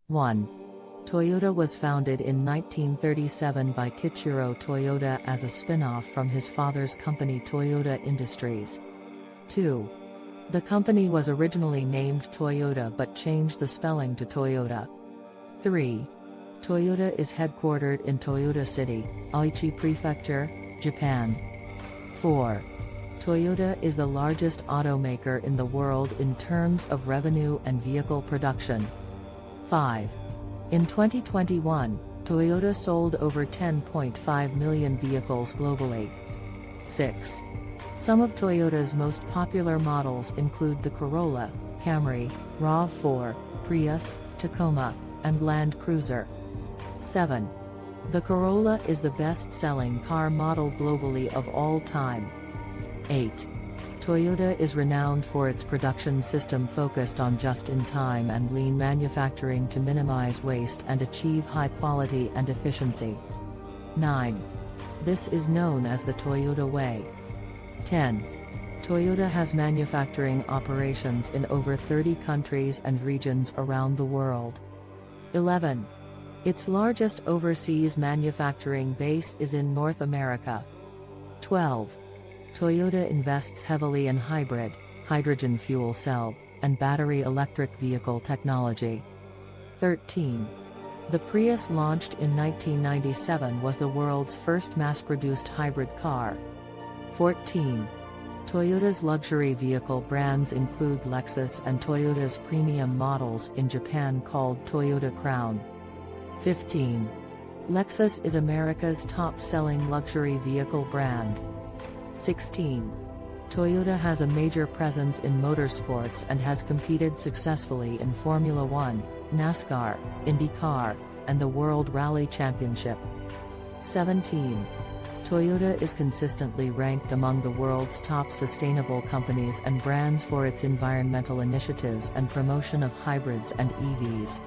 1. Toyota was founded in 1937 by Kichiro Toyota as a spin-off from his father's company Toyota Industries. 2. The company was originally named Toyota but changed the spelling to Toyota. 3. Toyota is headquartered in Toyota City, Aichi Prefecture, Japan. 4. Toyota is the largest automaker in the world in terms of revenue and vehicle production. 5. In 2021, Toyota sold over 10.5 million vehicles globally. 6. Some of Toyota's most popular models include the Corolla, Camry, RAV4, Prius, Tacoma, and Land Cruiser. 7. The Corolla is the best-selling car model globally of all time. 8. Toyota is renowned for its production system focused on just-in-time and lean manufacturing to minimize waste and achieve high quality and efficiency. 9. This is known as the Toyota Way. 10. Toyota has manufacturing operations in over 30 countries and regions around the world. 11. Its largest overseas manufacturing base is in North America. 12. Toyota invests heavily in hybrid, hydrogen fuel cell, and battery electric vehicle technology. 13. The Prius, launched in 1997, was the world's first mass-produced hybrid car. 14. Toyota's luxury vehicle brands include Lexus and Toyota's premium models in Japan called Toyota Crown. 15. Lexus is America's top-selling luxury vehicle brand. 16. Toyota has a major presence in motorsports and has competed successfully in Formula One, NASCAR, IndyCar, and the World Rally Championship. 17. Toyota is consistently ranked among the world's top sustainable companies and brands for its environmental initiatives and promotion of hybrids and EVs.